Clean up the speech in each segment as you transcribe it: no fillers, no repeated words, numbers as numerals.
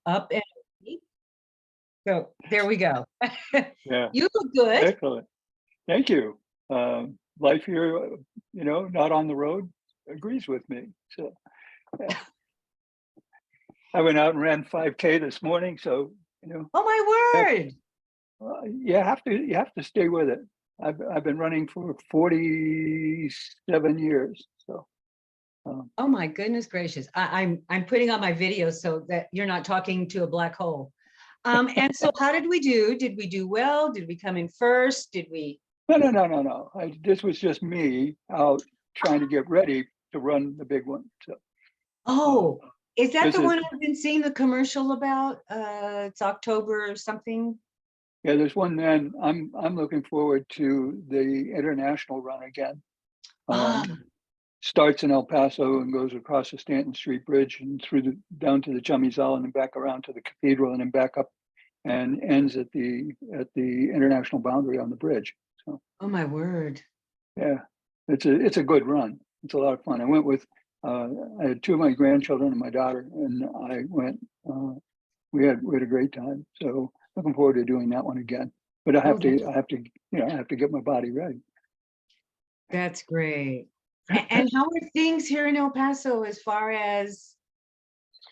up and so there we go. Yeah, You look good. excellent. Thank you. Life here, not on the road, agrees with me. So yeah. I went out and ran 5K this morning, so Oh my word. you have to stay with it. I've been running for 47 years, so. Oh my goodness gracious. I'm putting on my video so that you're not talking to a black hole. And so how did we do? Did we do well? Did we come in first? Did we? No. This was just me out trying to get ready to run the big one. So. Oh, is that the is- one I've been seeing the commercial about? It's October or something. Yeah, there's one then. I'm looking forward to the international run again. Ah, Starts in El Paso and goes across the Stanton Street Bridge and down to the Chummies Island and back around to the cathedral and then back up and ends at the international boundary on the bridge. So oh my word. yeah, it's a good run. It's a lot of fun. I went with I had two of my grandchildren and my daughter, and I went. We had a great time. So looking forward to doing that one again. But I have to get my body ready. That's great. And how are things here in El Paso as far as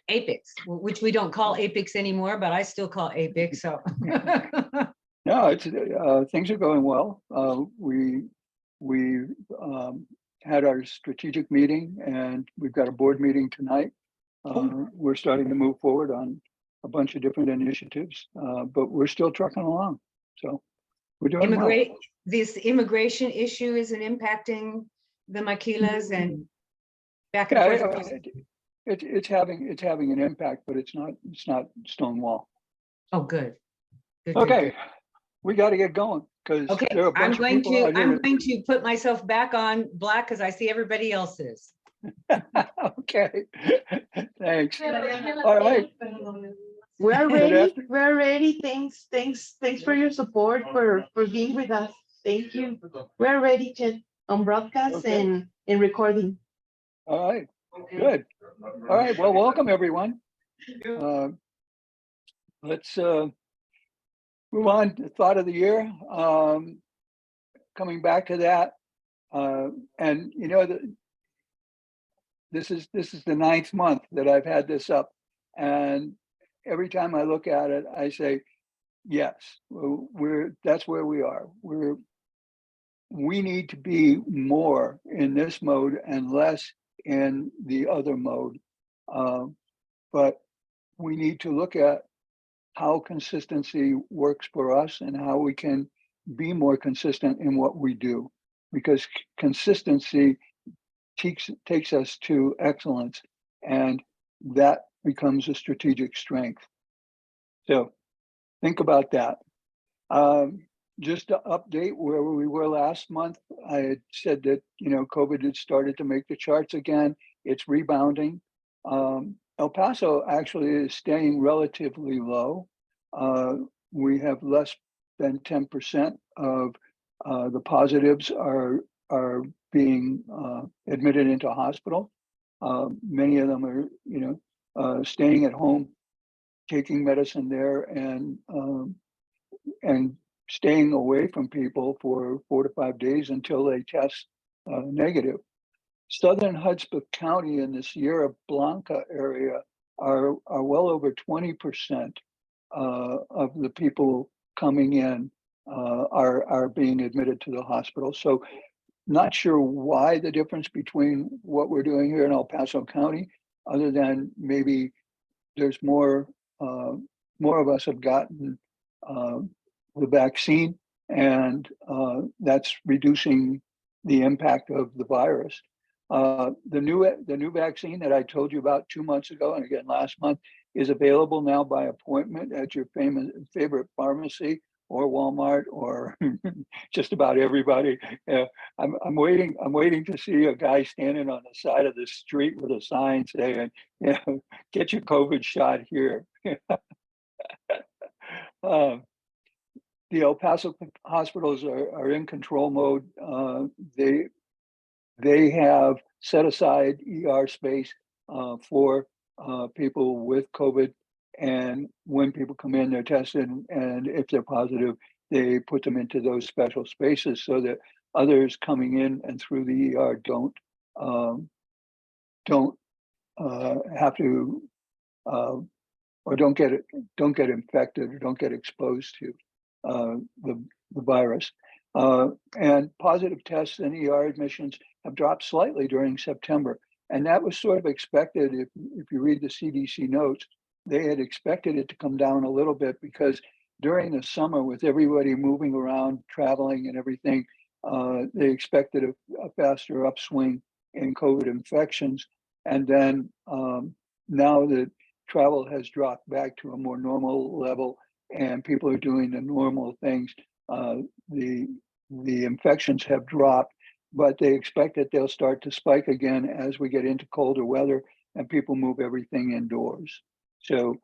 Apics, which we don't call Apics anymore, but I still call Apics. So No, it's things are going well. We had our strategic meeting, and we've got a board meeting tonight. We're starting to move forward on a bunch of different initiatives, but we're still trucking along. So we're doing well. This immigration issue isn't impacting the maquilas and back and forth. It's having an impact, but it's not Stonewall. Oh, good. Okay, we got to get going because okay. there are a bunch of people out here. I'm going to put myself back on black because I see everybody else's. Okay, thanks. All right. We're ready. We're ready. Thanks for your support, for being with us. Thank you. We're ready, Chet, on broadcast and recording. All right. Good. All right. Well, welcome everyone. Let's move on to thought of the year. Coming back to that, and this is the 9th month that I've had this up, and every time I look at it, I say, yes, that's where we are. We need to be more in this mode and less in the other mode. But we need to look at how consistency works for us and how we can be more consistent in what we do, because consistency takes us to excellence, and that becomes a strategic strength. So think about that. Just to update where we were last month, I had said that COVID had started to make the charts again. It's rebounding. El Paso actually is staying relatively low. We have less than 10% of the positives are being admitted into hospital. Many of them are staying at home, taking medicine there, and staying away from people for 4 to 5 days until they test negative. Southern Hudspeth County in the Sierra Blanca area are well over 20% of the people coming in are being admitted to the hospital. So not sure why the difference between what we're doing here in El Paso County, other than maybe there's more of us have gotten the vaccine, and that's reducing the impact of the virus. The new vaccine that I told you about 2 months ago, and again last month, is available now by appointment at your favorite pharmacy or Walmart or just about everybody. I'm waiting to see a guy standing on the side of the street with a sign saying, "Get your COVID shot here." The El Paso hospitals are in control mode. They have set aside ER space for people with COVID, And when people come in, they're tested, and if they're positive, they put them into those special spaces so that others coming in and through the ER don't have to or don't get infected or don't get exposed to the virus. And positive tests and ER admissions have dropped slightly during September. And that was sort of expected. If you read the CDC notes, they had expected it to come down a little bit because during the summer, with everybody moving around, traveling and everything, they expected a faster upswing in COVID infections. And then now that travel has dropped back to a more normal level and people are doing the normal things, the infections have dropped, but they expect that they'll start to spike again as we get into colder weather and people move everything indoors. So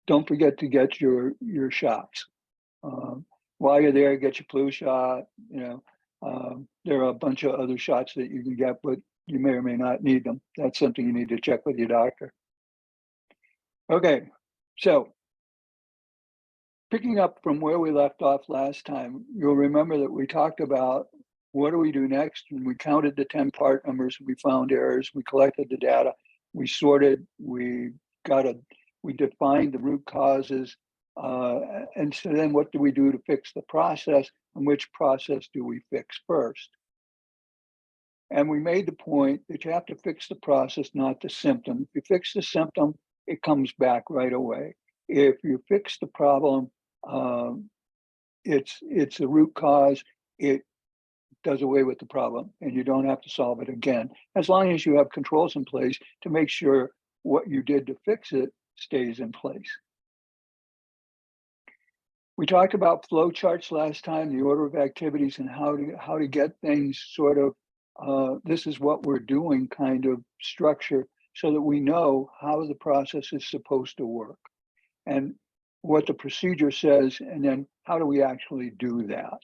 don't forget to get your shots. While you're there, get your flu shot. You know, there are a bunch of other shots that you can get, but you may or may not need them. That's something you need to check with your doctor. Okay, so picking up from where we left off last time, you'll remember that we talked about what do we do next, and we counted the 10 part numbers, we found errors, we collected the data, we sorted, we defined the root causes, and so then what do we do to fix the process, and which process do we fix first? And we made the point that you have to fix the process, not the symptom. If you fix the symptom, it comes back right away. If you fix the problem, it's a root cause, it does away with the problem and you don't have to solve it again, as long as you have controls in place to make sure what you did to fix it stays in place. We talked about flow charts last time, the order of activities and how to get things sort of, this is what we're doing kind of structure so that we know how the process is supposed to work and what the procedure says, and then how do we actually do that.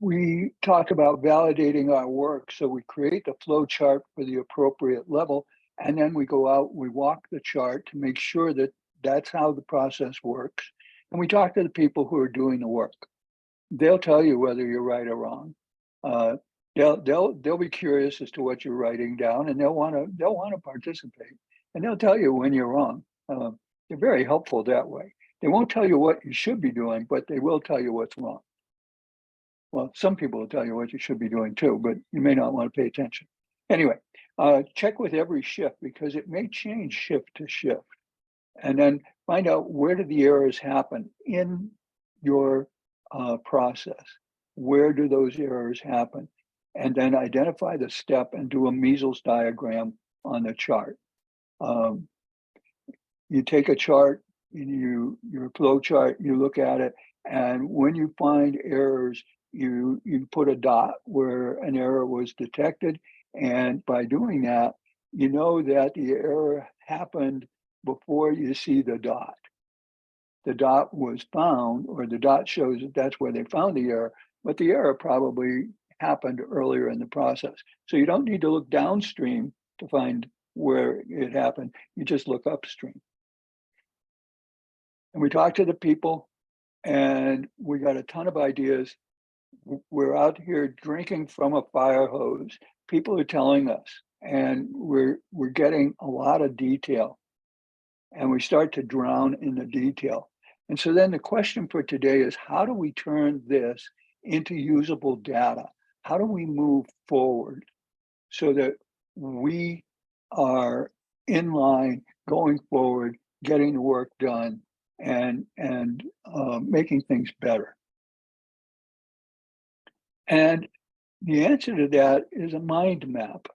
We talk about validating our work, so we create the flow chart for the appropriate level, and then we go out, we walk the chart to make sure that that's how the process works. And we talk to the people who are doing the work. They'll tell you whether you're right or wrong. They'll be curious as to what you're writing down, and they'll want to participate, and they'll tell you when you're wrong. They're very helpful that way. They won't tell you what you should be doing, but they will tell you what's wrong. Well, some people will tell you what you should be doing too, but you may not want to pay attention. Anyway, check with every shift because it may change shift to shift. And then find out where do the errors happen in your process. Where do those errors happen? And then identify the step and do a measles diagram on the chart. You take a chart, your flow chart, you look at it, and when you find errors, you put a dot where an error was detected. And by doing that, you know that the error happened before you see the dot. The dot was found, or the dot shows that that's where they found the error, but the error probably happened earlier in the process. So you don't need to look downstream to find where it happened. You just look upstream. And we talked to the people and we got a ton of ideas. We're out here drinking from a fire hose. People are telling us, and we're getting a lot of detail, and we start to drown in the detail. And so then the question for today is, how do we turn this into usable data? How do we move forward so that we are in line going forward, getting the work done, and making things better? And the answer to that is a mind map.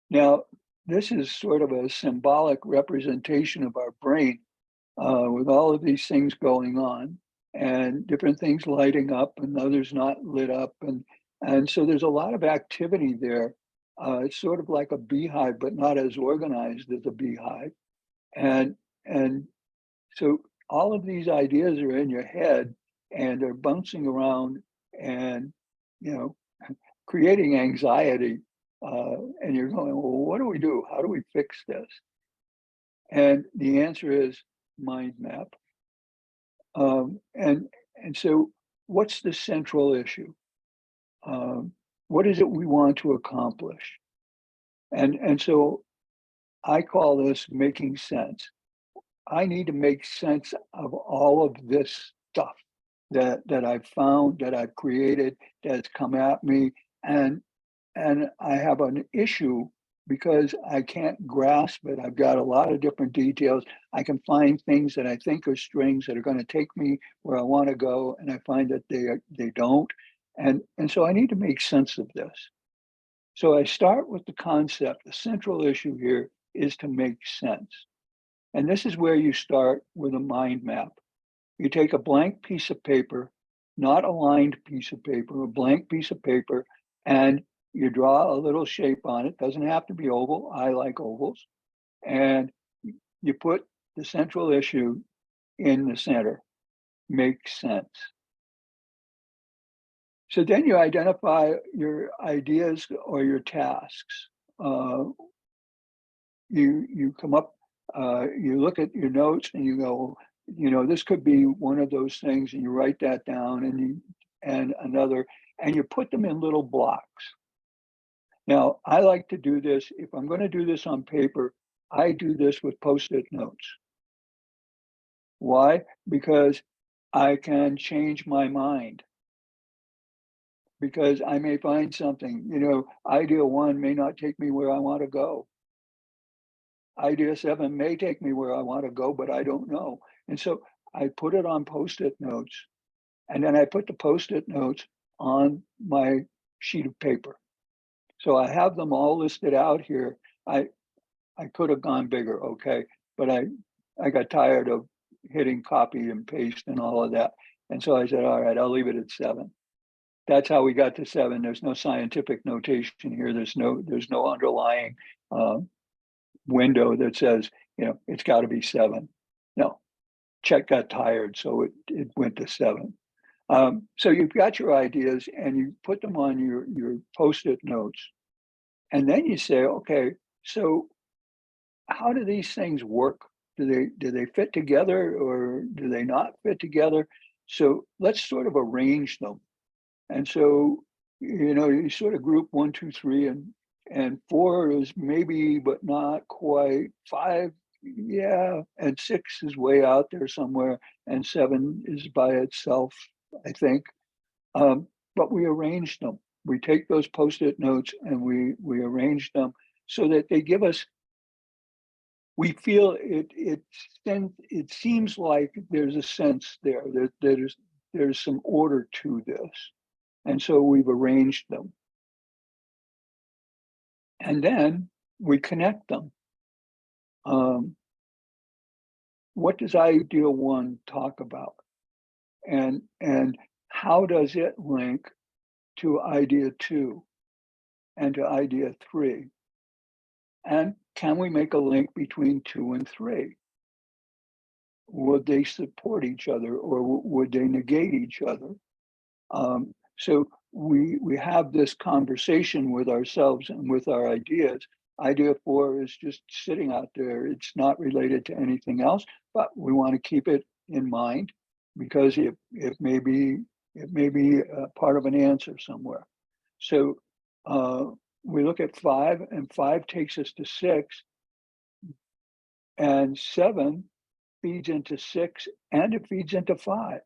Now, this is sort of a symbolic representation of our brain with all of these things going on and different things lighting up and others not lit up. And so there's a lot of activity there. It's sort of like a beehive, but not as organized as a beehive. And so all of these ideas are in your head and they're bouncing around and, you know, creating anxiety. And you're going, well, what do we do? How do we fix this? And the answer is mind map. And so what's the central issue? What is it we want to accomplish? And so I call this making sense. I need to make sense of all of this stuff that I've found, that I've created, that's come at me. And I have an issue because I can't grasp it. I've got a lot of different details. I can find things that I think are strings that are going to take me where I want to go, and I find that they don't. And so I need to make sense of this. So I start with the concept. The central issue here is to make sense. And this is where you start with a mind map. You take a blank piece of paper, not a lined piece of paper, a blank piece of paper, and you draw a little shape on it. Doesn't have to be oval. I like ovals. And you put the central issue in the center. Makes sense. So then you identify your ideas or your tasks. You come up, you look at your notes and you go, this could be one of those things, and you write that down, and another, and you put them in little blocks. Now, I like to do this. If I'm going to do this on paper, I do this with Post-it notes. Why? Because I can change my mind. Because I may find something, idea 1 may not take me where I want to go. Idea 7 may take me where I want to go, but I don't know. And so I put it on Post-it notes, and then I put the Post-it notes on my sheet of paper. So I have them all listed out here. I could have gone bigger, okay, but I got tired of hitting copy and paste and all of that. And so I said, all right, I'll leave it at 7. That's how we got to 7. There's no scientific notation here. There's no underlying window that says, it's got to be 7. No, Chet got tired, so it went to 7. So you've got your ideas and you put them on your Post-it notes. And then you say, okay, so how do these things work? Do they fit together, or do they not fit together? So let's sort of arrange them. And so, you sort of group 1, 2, 3, and 4 is maybe, but not quite. 5, yeah, and 6 is way out there somewhere, and 7 is by itself, I think. But we arrange them. We take those Post-it notes and we arrange them so that they give us. We feel it seems like there's a sense there that there's some order to this. And so we've arranged them. And then we connect them. What does idea 1 talk about? And how does it link to idea 2 and to idea 3? And can we make a link between 2 and 3? Would they support each other, or would they negate each other? So we have this conversation with ourselves and with our ideas. Idea 4 is just sitting out there. It's not related to anything else, but we want to keep it in mind because it may be part of an answer somewhere. So we look at 5, and 5 takes us to 6, and 7 feeds into 6, and it feeds into 5.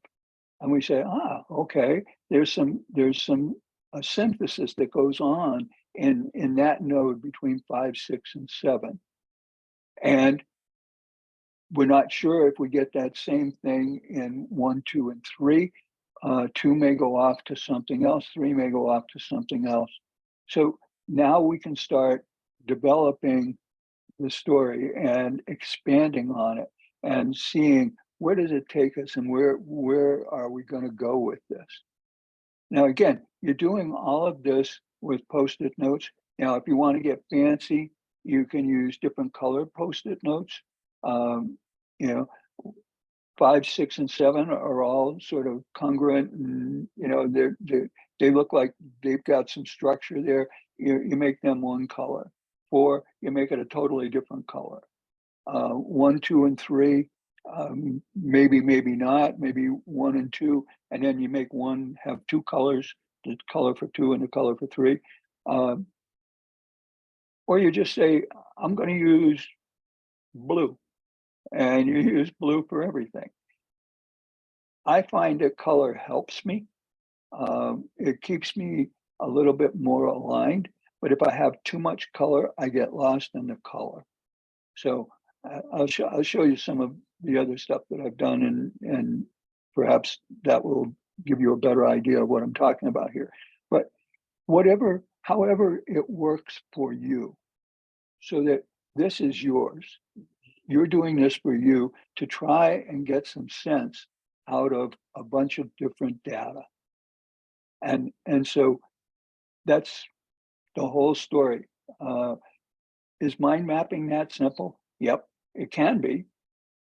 And we say, okay, there's a synthesis that goes on in that node between 5, 6, and 7. And we're not sure if we get that same thing in 1, 2, and 3. 2 may go off to something else, 3 may go off to something else. So now we can start developing the story and expanding on it and seeing where does it take us and where are we going to go with this. Now, again, you're doing all of this with Post-it notes. Now, if you want to get fancy, you can use different colored Post-it notes. 5, 6, and 7 are all sort of congruent, and they look like they've got some structure there. You make them one color. 4, you make it a totally different color. 1, 2, and 3, maybe not, maybe 1 and 2, and then you make one have 2 colors, the color for 2 and the color for 3. Or you just say, I'm going to use blue, and you use blue for everything. I find that color helps me. It keeps me a little bit more aligned, but if I have too much color, I get lost in the color. So I'll show you some of the other stuff that I've done, and perhaps that will give you a better idea of what I'm talking about here. But however it works for you, so that this is yours. You're doing this for you to try and get some sense out of a bunch of different data. And so that's the whole story. Is mind mapping that simple? Yep, it can be,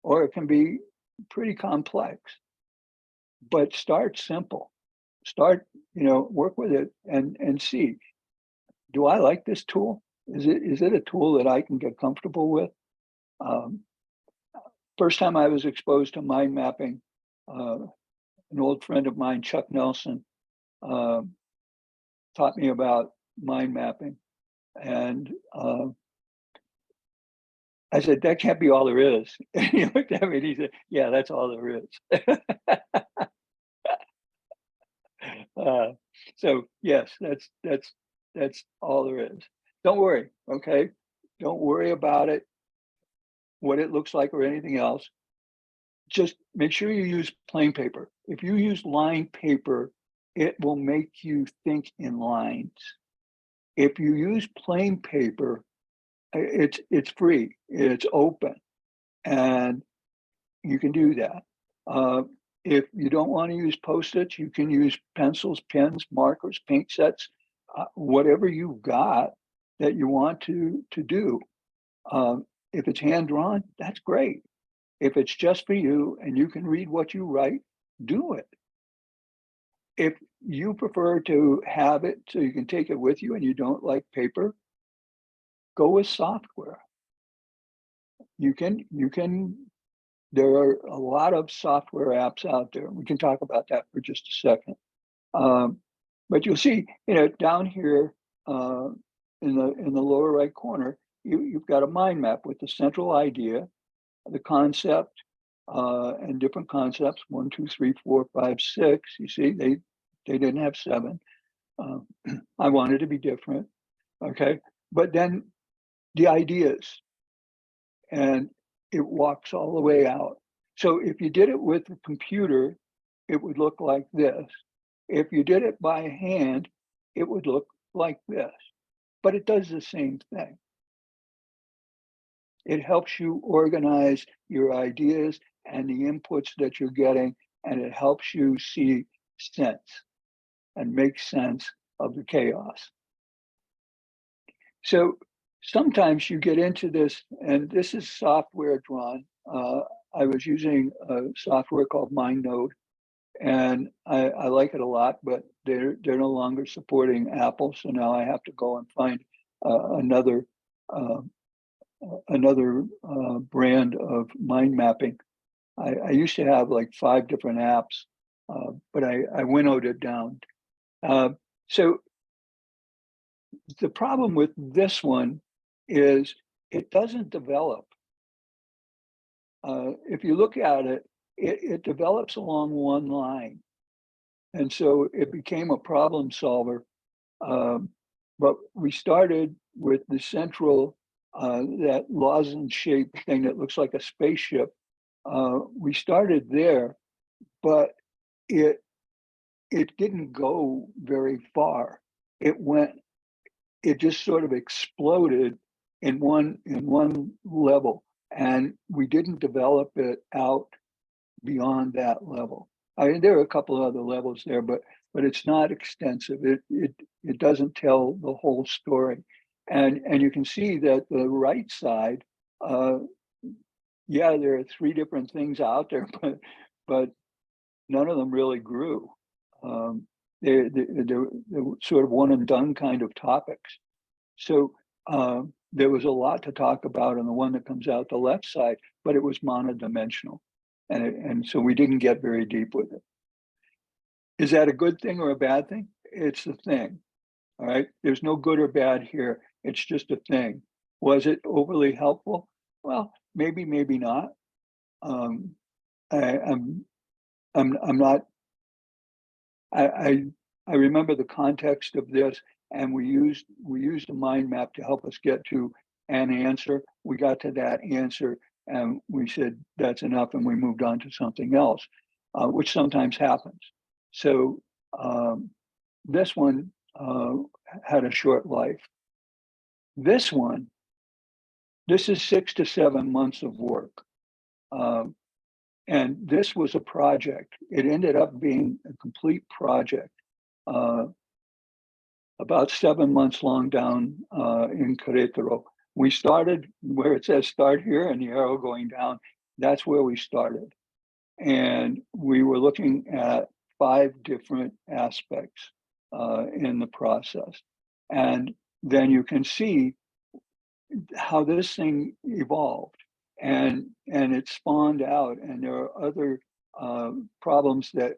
or it can be pretty complex. But start simple. Start, work with it and see, do I like this tool? Is it a tool that I can get comfortable with? First time I was exposed to mind mapping, an old friend of mine, Chuck Nelson, taught me about mind mapping. And I said, that can't be all there is. And he looked at me and he said, yeah, that's all there is. So yes, that's all there is. Don't worry, okay? Don't worry about it, what it looks like or anything else. Just make sure you use plain paper. If you use lined paper, it will make you think in lines. If you use plain paper, it's free, it's open, and you can do that. If you don't want to use Post-its, you can use pencils, pens, markers, paint sets, whatever you've got that you want to do. If it's hand-drawn, that's great. If it's just for you and you can read what you write, do it. If you prefer to have it so you can take it with you and you don't like paper, go with software. There are a lot of software apps out there. We can talk about that for just a second. But you'll see, down here in the lower right corner, you've got a mind map with the central idea, the concept, and different concepts, 1, 2, 3, 4, 5, 6. You see, they didn't have 7. I wanted to be different. Okay. But then the ideas, and it walks all the way out. So if you did it with a computer, it would look like this. If you did it by hand, it would look like this. But it does the same thing. It helps you organize your ideas and the inputs that you're getting, and it helps you see sense and make sense of the chaos. So sometimes you get into this, and this is software drawn. I was using a software called MindNode, and I like it a lot, but they're no longer supporting Apple, so now I have to go and find another brand of mind mapping. I used to have like 5 different apps, but I winnowed it down. So the problem with this one is it doesn't develop. If you look at it, it develops along one line. And so it became a problem solver. But we started with the central, that lozenge shaped thing that looks like a spaceship. We started there, but it didn't go very far. It just sort of exploded in one level, and we didn't develop it out beyond that level. I mean, there are a couple of other levels there, but it's not extensive. It doesn't tell the whole story. And you can see that the right side, yeah, there are 3 different things out there, but none of them really grew. They're sort of one and done kind of topics. So there was a lot to talk about on the one that comes out the left side, but it was monodimensional. And so we didn't get very deep with it. Is that a good thing or a bad thing? It's the thing. All right. There's no good or bad here. It's just a thing. Was it overly helpful? Well, maybe, maybe not. I'm not. I remember the context of this, and we used a mind map to help us get to an answer. We got to that answer, and we said that's enough, and we moved on to something else, which sometimes happens. So this one had a short life. This is 6 to 7 months of work. And this was a project. It ended up being a complete project, about 7 months long down in Querétaro. We started where it says start here and the arrow going down. That's where we started. And we were looking at 5 different aspects in the process. And then you can see how this thing evolved, and it spawned out, and there are other problems that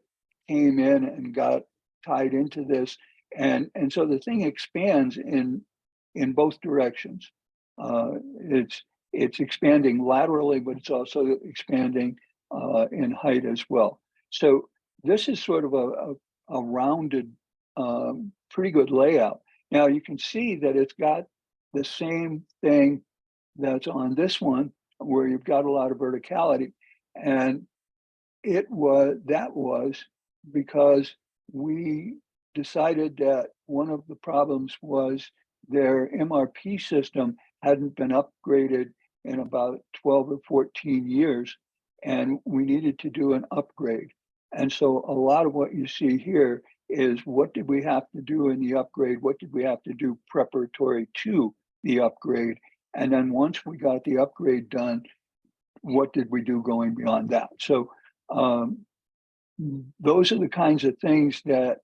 came in and got tied into this, and so the thing expands in both directions. It's expanding laterally, but it's also expanding in height as well. So this is sort of a rounded, pretty good layout. Now you can see that it's got the same thing that's on this one, where you've got a lot of verticality. And that was because we decided that one of the problems was their MRP system hadn't been upgraded in about 12 or 14 years, and we needed to do an upgrade. And so a lot of what you see here is what did we have to do in the upgrade? What did we have to do preparatory to the upgrade? And then once we got the upgrade done, what did we do going beyond that? So those are the kinds of things that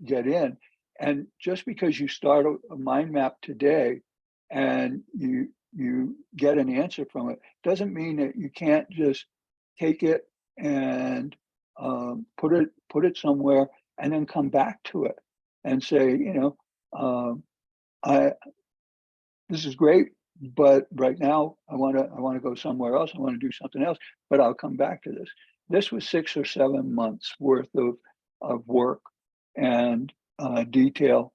get in. And just because you start a mind map today and you get an answer from it, doesn't mean that you can't just take it and put it somewhere and then come back to it and say, this is great, but right now I want to go somewhere else. I want to do something else, but I'll come back to this. This was 6 or 7 months worth of work and detail,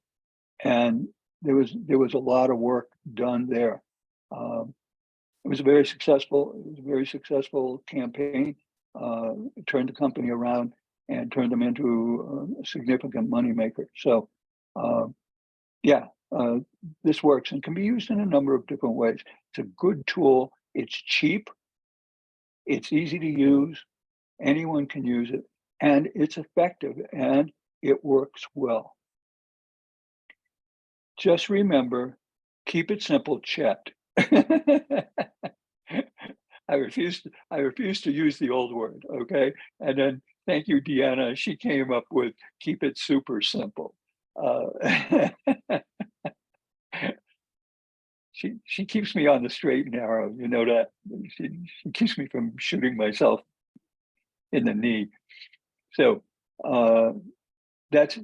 and there was a lot of work done there. It was a very successful campaign. It turned the company around and turned them into a significant moneymaker. So, this works and can be used in a number of different ways. It's a good tool. It's cheap. It's easy to use. Anyone can use it, and it's effective, and it works well. Just remember, keep it simple, Chet. I refuse to use the old word, okay? And then thank you, Deanna. She came up with keep it super simple. She keeps me on the straight and narrow, you know that. She keeps me from shooting myself in the knee. So that's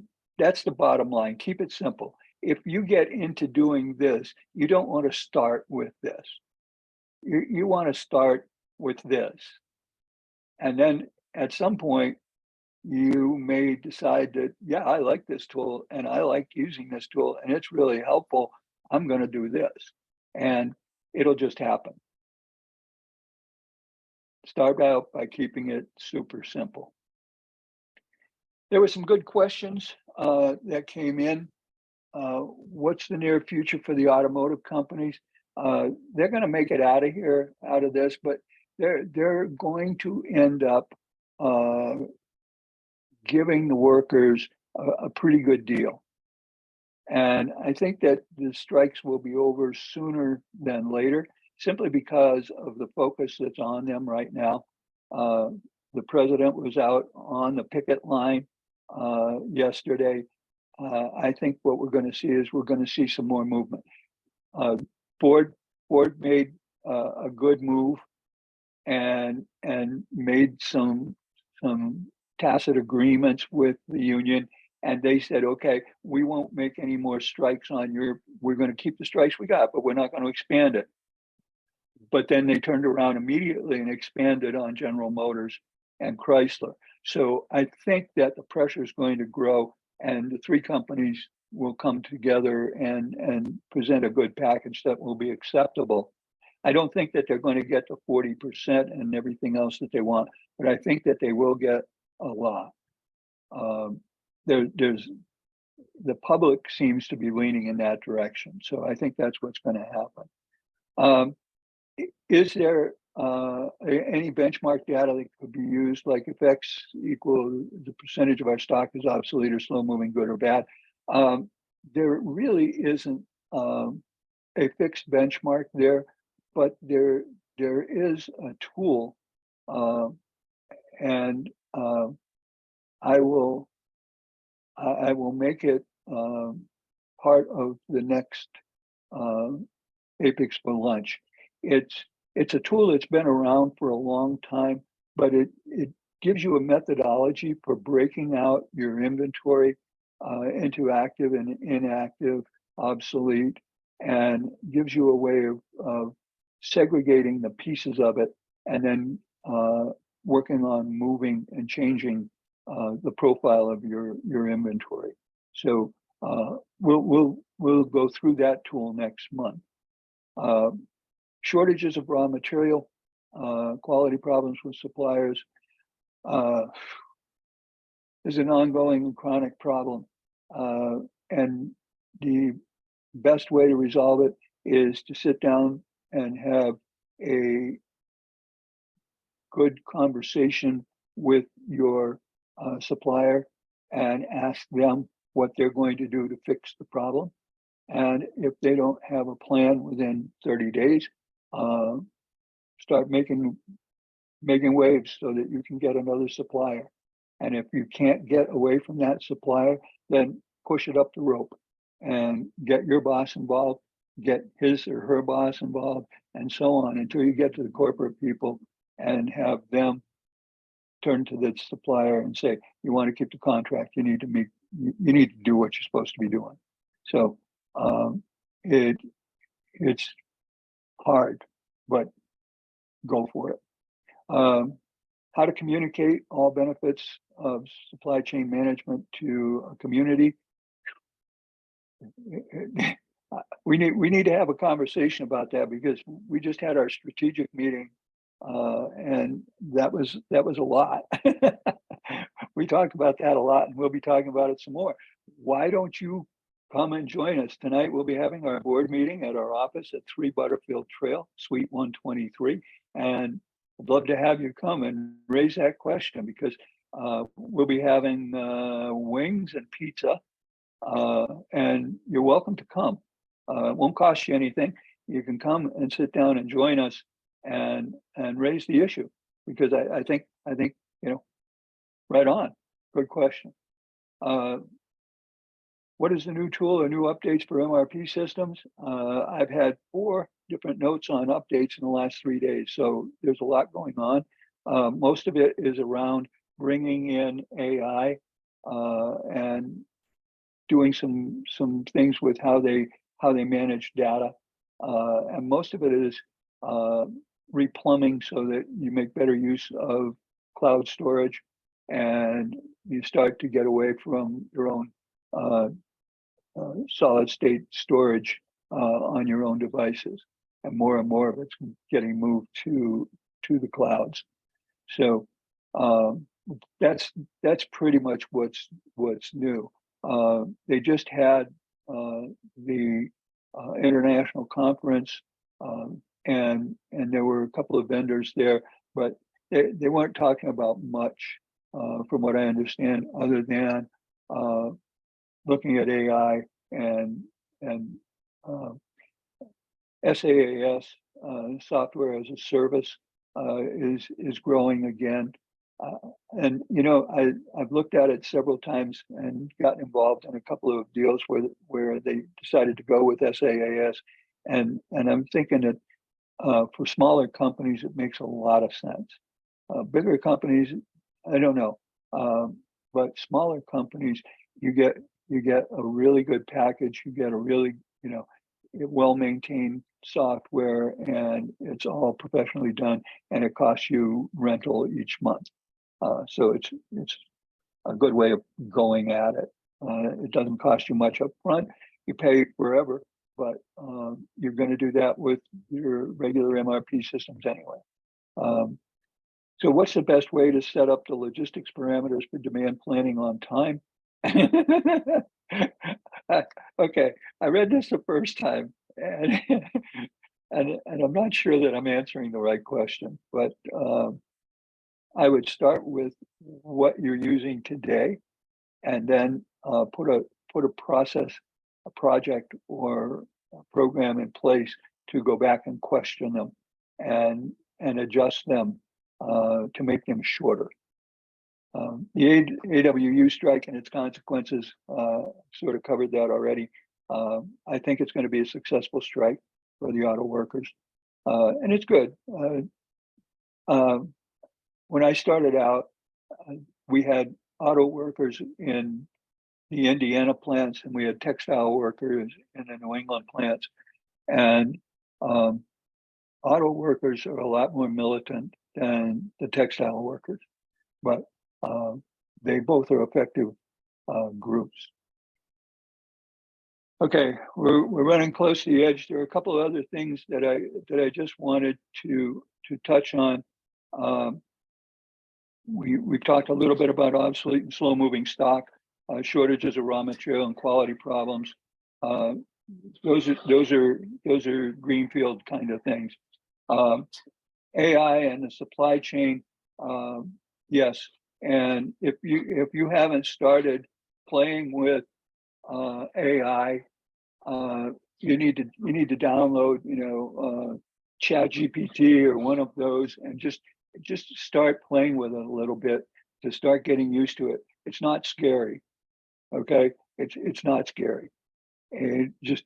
the bottom line. Keep it simple. If you get into doing this, you don't want to start with this. You want to start with this. And then at some point, you may decide that, yeah, I like this tool and I like using this tool and it's really helpful. I'm going to do this. And it'll just happen. Start out by keeping it super simple. There were some good questions that came in. What's the near future for the automotive companies? They're going to make it out of here, out of this, but they're going to end up giving the workers a pretty good deal. And I think that the strikes will be over sooner than later, simply because of the focus that's on them right now. The president was out on the picket line yesterday. I think what we're going to see is we're going to see some more movement. Ford made a good move and made some tacit agreements with the union, and they said, okay, we won't make any more strikes on we're going to keep the strikes we got, but we're not going to expand it. But then they turned around immediately and expanded on General Motors and Chrysler. So I think that the pressure is going to grow, and the three companies will come together and present a good package that will be acceptable. I don't think that they're going to get to 40% and everything else that they want, but I think that they will get a lot. There's the public seems to be leaning in that direction, so I think that's what's going to happen. Is there any benchmark data that could be used, like if X equal the percentage of our stock is obsolete or slow moving, good or bad? There really isn't a fixed benchmark there, but there is a tool, and I will make it part of the next Apics for lunch. It's a tool that's been around for a long time, but it gives you a methodology for breaking out your inventory into active and inactive, obsolete, and gives you a way of segregating the pieces of it, and then working on moving and changing the profile of your inventory. So we'll go through that tool next month. Shortages of raw material, quality problems with suppliers is an ongoing and chronic problem. And the best way to resolve it is to sit down and have a good conversation with your supplier and ask them what they're going to do to fix the problem. And if they don't have a plan within 30 days, start making waves so that you can get another supplier. And if you can't get away from that supplier, then push it up the rope and get your boss involved, get his or her boss involved, and so on until you get to the corporate people and have them turn to the supplier and say, you want to keep the contract, you need to do what you're supposed to be doing. So it's hard, but go for it. How to communicate all benefits of supply chain management to a community. We need to have a conversation about that, because we just had our strategic meeting, and that was a lot. We talked about that a lot, and we'll be talking about it some more. Why don't you come and join us tonight? We'll be having our board meeting at our office at 3 Butterfield Trail, Suite 123, and I'd love to have you come and raise that question, because we'll be having wings and pizza, and you're welcome to come. It won't cost you anything. You can come and sit down and join us and raise the issue, because I think right on. Good question. What is the new tool or new updates for MRP systems? I've had 4 different notes on updates in the last 3 days, so there's a lot going on. Most of it is around bringing in AI and doing some things with how they manage data, and most of it is replumbing so that you make better use of cloud storage and you start to get away from your own solid state storage on your own devices, and more of it's getting moved to the clouds. So that's pretty much what's new. They just had the international conference, and there were a couple of vendors there, but they weren't talking about much, from what I understand, other than looking at AI and SaaS, software as a service, is growing again. And I've looked at it several times and gotten involved in a couple of deals where they decided to go with SaaS, And I'm thinking that for smaller companies, it makes a lot of sense. Bigger companies, I don't know, but smaller companies, you get a really good package. You get a really, well-maintained software, and it's all professionally done, and it costs you rental each month. So it's a good way of going at it. It doesn't cost you much up front. You pay forever, but you're going to do that with your regular MRP systems anyway. So what's the best way to set up the logistics parameters for demand planning on time? Okay, I read this the first time, and I'm not sure that I'm answering the right question, but I would start with what you're using today, and then put a process, a project, or a program in place to go back and question them and adjust them to make them shorter. The AWU strike and its consequences sort of covered that already. I think it's going to be a successful strike for the auto workers, and it's good. When I started out, we had auto workers in the Indiana plants, and we had textile workers in the New England plants. And auto workers are a lot more militant than the textile workers, but they both are effective groups. Okay, we're running close to the edge. There are a couple of other things that I just wanted to touch on. We've talked a little bit about obsolete and slow-moving stock, shortages of raw material, and quality problems. Those are greenfield kind of things. AI and the supply chain, yes. And if you haven't started playing with AI, you need to download, Chat GPT or one of those, and just start playing with it a little bit to start getting used to it. It's not scary. Okay, it's not scary. And just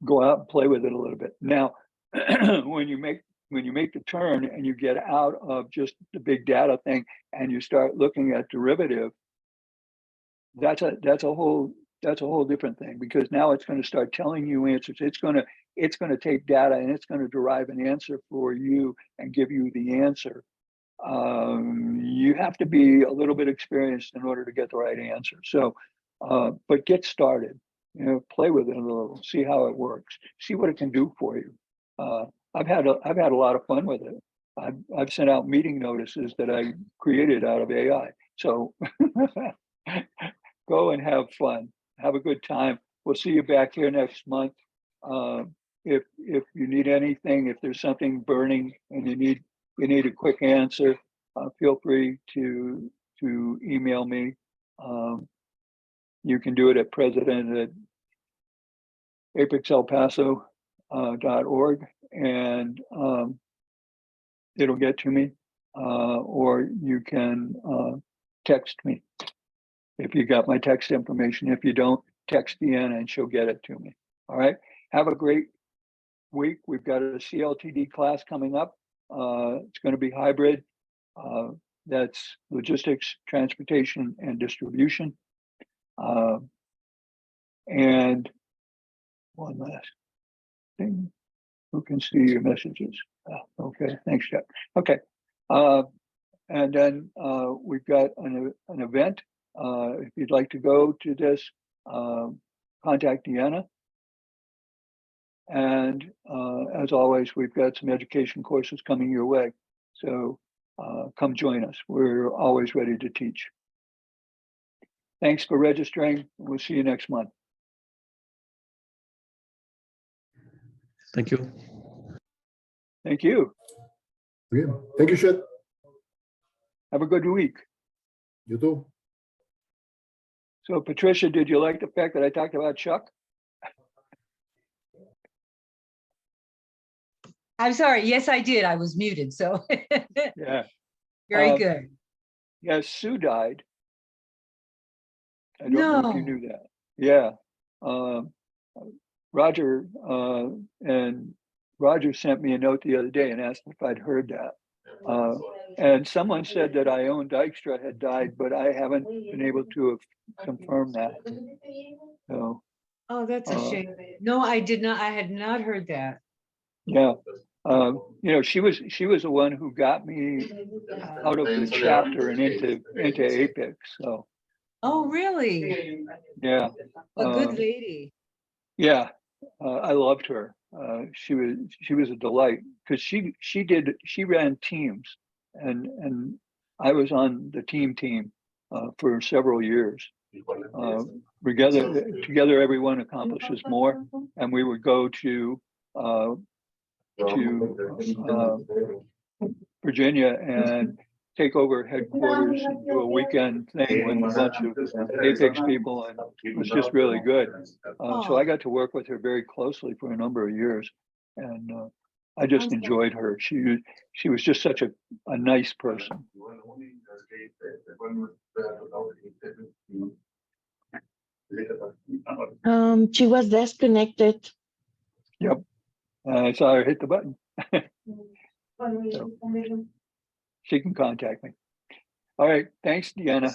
go out and play with it a little bit. Now, when you make the turn and you get out of just the big data thing and you start looking at derivative, that's a whole different thing, because now it's going to start telling you answers. It's going to take data and it's going to derive an answer for you and give you the answer. You have to be a little bit experienced in order to get the right answer. So, but get started. Play with it a little, see how it works, see what it can do for you. I've had a lot of fun with it. I've sent out meeting notices that I created out of AI. So go and have fun, have a good time. We'll see you back here next month. If you need anything, if there's something burning and you need a quick answer, feel free to email me. You can do it at president@apexelpaso.org, and it'll get to me, or you can text me if you got my text information. If you don't, text Deanna and she'll get it to me. All right, have a great week. We've got a CLTD class coming up. It's going to be hybrid. That's logistics, transportation, and distribution. And one last thing, who can see your messages? Okay, thanks, Chet. Okay, and then we've got an event. If you'd like to go to this, contact Deanna. And as always, we've got some education courses coming your way. So come join us. We're always ready to teach. Thanks for registering. We'll see you next month. Thank you. Thank you. Okay. Thank you, Chet. Have a good week. You too. So, Patricia, did you like the fact that I talked about Chuck? I'm sorry. Yes, I did. I was muted. So Yeah. very good. Yeah, Sue died. I don't know if you knew that. Yeah. Roger, and Roger sent me a note the other day and asked if I'd heard that. And someone said that Ione Dykstra had died, but I haven't been able to confirm that. So, Oh, that's a shame. No, I did not. I had not heard that. yeah. You know, she was the one who got me out of the chapter and into Apics. So, Oh, really? yeah. A good lady. Yeah, I loved her. She was a delight because she ran teams, and I was on the team for several years. Together, everyone accomplishes more, and we would go to Virginia and take over headquarters and do a weekend thing with a bunch of Apex people, and it was just really good. So I got to work with her very closely for a number of years, and I just enjoyed her. She was just such a nice person. She was disconnected. Yep, I saw her hit the button. So she can contact me. All right, thanks, Deanna.